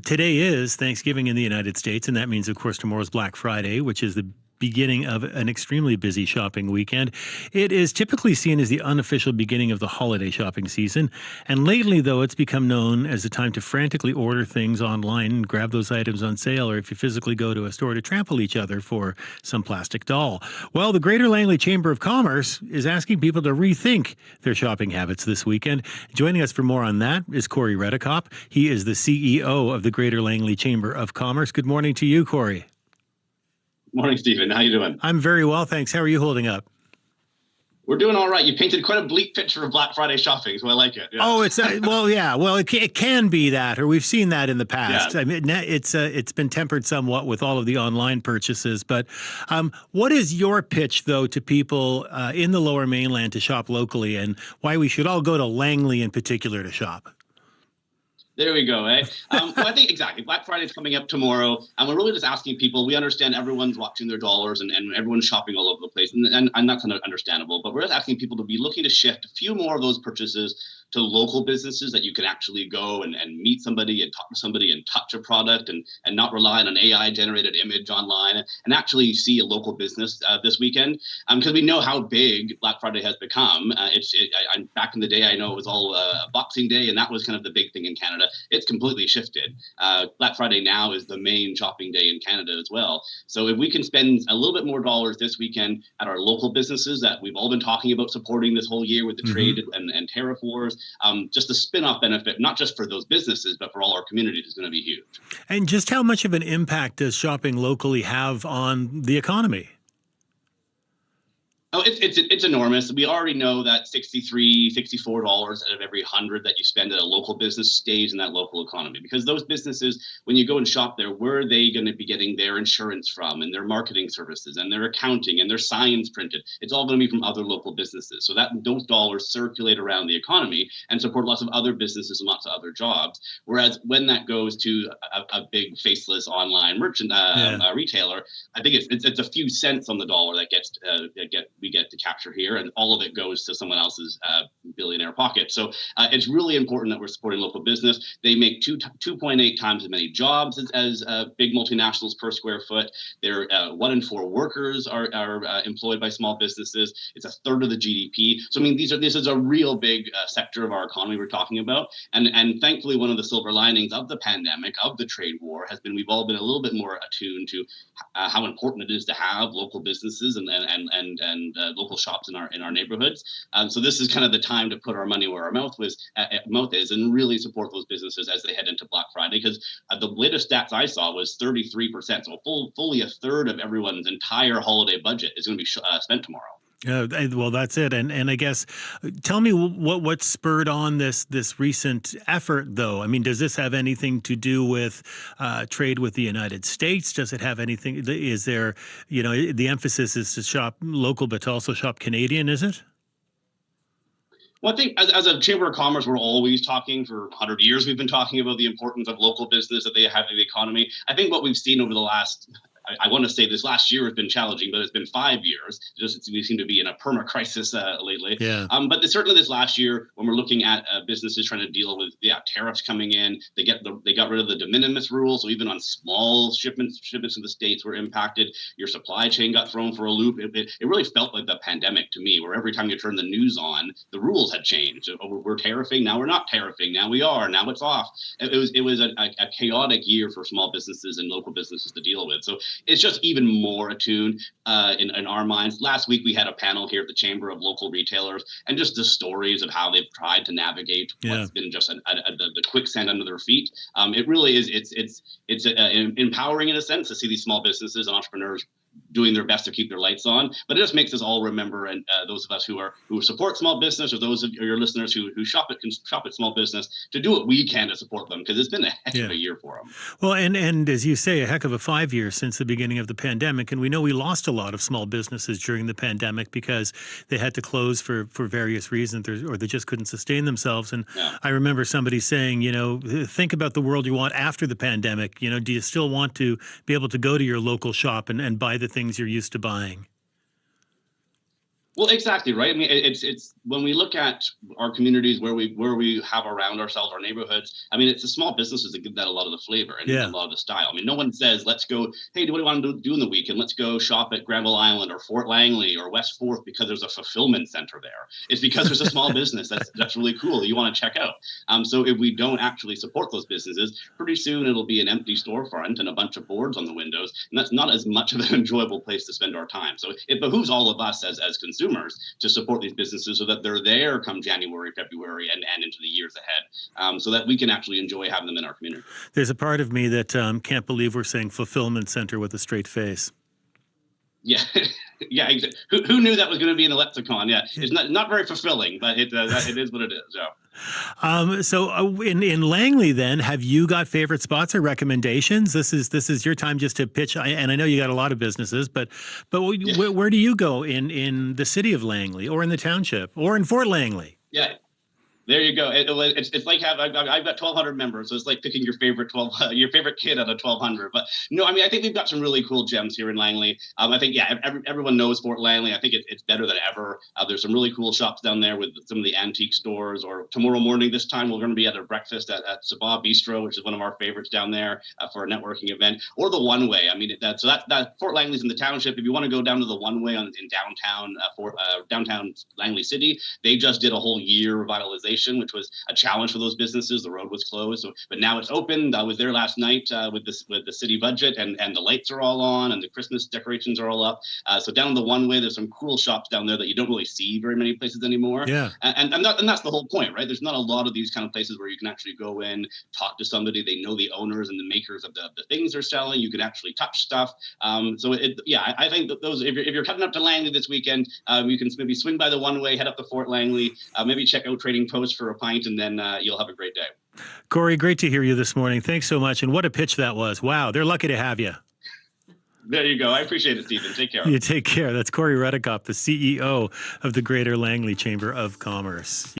Today is Thanksgiving in the United States, and that means, of course, tomorrow's Black Friday, which is the beginning of an extremely busy shopping weekend. It is typically seen as the unofficial beginning of the holiday shopping season. And lately, though, it's become known as a time to frantically order things online and grab those items on sale, or if you physically go to a store to trample each other for some plastic doll. Well, the Greater Langley Chamber of Commerce is asking people to rethink their shopping habits this weekend. Joining us for more on that is Corey Redekop. He is the CEO of the Greater Langley Chamber of Commerce. Good morning to you, Corey. Morning, Stephen. How you doing? I'm very well, thanks. How are you holding up? We're doing all right. You painted quite a bleak picture of Black Friday shopping, so I like it. Yeah. Oh, it's well, yeah. Well, it can be that, or we've seen that in the past. Yeah. I mean, it's been tempered somewhat with all of the online purchases. But what is your pitch, though, to people in the Lower Mainland to shop locally, and why we should all go to Langley in particular to shop? There we go, eh? Well, I think exactly. Black Friday is coming up tomorrow, and we're really just asking people. We understand everyone's watching their dollars and everyone's shopping all over the place, and that's understandable. But we're just asking people to be looking to shift a few more of those purchases to local businesses that you can actually go and meet somebody and talk to somebody and touch a product and not rely on an AI-generated image online and actually see a local business this weekend. Because we know how big Black Friday has become. Back in the day, I know it was all Boxing Day, and that was kind of the big thing in Canada. It's completely shifted. Black Friday now is the main shopping day in Canada as well. So if we can spend a little bit more dollars this weekend at our local businesses that we've all been talking about supporting this whole year with the trade and tariff wars, just the spin-off benefit, not just for those businesses, but for all our communities, is going to be huge. And just how much of an impact does shopping locally have on the economy? Oh, it's enormous. We already know that $63, $64 out of every 100 that you spend at a local business stays in that local economy. Because those businesses, when you go and shop there, where are they going to be getting their insurance from and their marketing services and their accounting and their signs printed? It's all going to be from other local businesses. So that those dollars circulate around the economy and support lots of other businesses and lots of other jobs. Whereas when that goes to a big faceless online merchant retailer, I think it's a few cents on the dollar that we get to capture here, and all of it goes to someone else's billionaire pocket. So it's really important that we're supporting local business. They make 2.8 times as many jobs as big multinationals per square foot. They're 1 in 4 workers are employed by small businesses. It's a third of the GDP. So I mean, this is a real big sector of our economy we're talking about. And thankfully, one of the silver linings of the pandemic, of the trade war, has been we've all been a little bit more attuned to how important it is to have local businesses and local shops in our neighborhoods. So this is kind of the time to put our money where our mouth is and really support those businesses as they head into Black Friday. Because the latest stats I saw was 33%. So fully a third of everyone's entire holiday budget is going to be spent tomorrow. Well, that's it. And I guess, tell me what spurred on this recent effort, though. I mean, does this have anything to do with trade with the United States? Does it have anything? Is there, the emphasis is to shop local, but to also shop Canadian, is it? Well, I think as a Chamber of Commerce, we're always talking for 100 years. We've been talking about the importance of local business that they have in the economy. I think what we've seen over the last I want to say this last year has been challenging, but it's been 5 years. We seem to be in a perma crisis lately. Yeah. But certainly this last year, when we're looking at businesses trying to deal with tariffs coming in, they got rid of the de minimis rule. So even on small shipments to the States were impacted. Your supply chain got thrown for a loop. It really felt like the pandemic to me, where every time you turn the news on, the rules had changed. We're tariffing, now we're not tariffing, now we are, now it's off. It was a chaotic year for small businesses and local businesses to deal with. So it's just even more attuned in our minds. Last week, we had a panel here at the Chamber of local retailers, and just the stories of how they've tried to navigate what's been just the quicksand under their feet. It really is. It's empowering in a sense to see these small businesses and entrepreneurs doing their best to keep their lights on, but it just makes us all remember, and those of us who support small business, or those of your listeners who shop at small business, to do what we can to support them, because it's been a heck of a year for them. Well, and as you say, a heck of a 5 years since the beginning of the pandemic, and we know we lost a lot of small businesses during the pandemic because they had to close for various reasons, or they just couldn't sustain themselves. And I remember somebody saying, think about the world you want after the pandemic. Do you still want to be able to go to your local shop and buy the things you're used to buying? Well, exactly right. I mean, it's when we look at our communities where we have around ourselves, our neighborhoods. I mean, it's the small businesses that give that a lot of the flavor and a Yeah. lot of the style. I mean, no one says, "Let's go. Hey, what do you want to do in the weekend? Let's go shop at Granville Island or Fort Langley or West Fourth because there's a fulfillment center there." It's because there's a small business that's really cool that you want to check out. So if we don't actually support those businesses, pretty soon it'll be an empty storefront and a bunch of boards on the windows, and that's not as much of an enjoyable place to spend our time. So it behooves all of us as consumers to support these businesses so that they're there come January, February, and into the years ahead, so that we can actually enjoy having them in our community. There's a part of me that can't believe we're saying fulfillment center with a straight face. Yeah, yeah. Who knew that was going to be in the lexicon? Yeah, it's not very fulfilling, but it is what it is. So. In Langley, then, have you got favorite spots or recommendations? This is your time just to pitch. And I know you got a lot of businesses, but Yeah. where do you go in the city of Langley, or in the township, or in Fort Langley? Yeah, there you go. It's like I've got 1,200 members, so it's like picking your favorite your favorite kid out of 1,200. But no, I mean I think we've got some really cool gems here in Langley. I think everyone knows Fort Langley. I think it's better than ever. There's some really cool shops down there with some of the antique stores. Or tomorrow morning, this time we're going to be at a breakfast at Sabah Bistro, which is one of our favorites down there for a networking event. Or the One Way. I mean that Fort Langley's in the township. If you want to go down to the One Way in downtown downtown Langley City, they just did a whole year revitalization, which was a challenge for those businesses. The road was closed, but now it's open. I was there last night with the city budget, and the lights are all on, and the Christmas decorations are all up. So down the One Way, there's some cool shops down there that you don't really see very many places anymore. Yeah. And that's the whole point, right? There's not a lot of these kind of places where you can actually go in, talk to somebody. They know the owners and the makers of the things they're selling. You can actually touch stuff. I think that those, if you're heading up to Langley this weekend, you can maybe swing by the One Way, head up to Fort Langley, maybe check out Trading Post for a pint, and then you'll have a great day. Corey, great to hear you this morning. Thanks so much. And what a pitch that was. Wow, they're lucky to have you. There you go. I appreciate it, Stephen. Take care. You take care. That's Corey Redekop, the CEO of the Greater Langley Chamber of Commerce.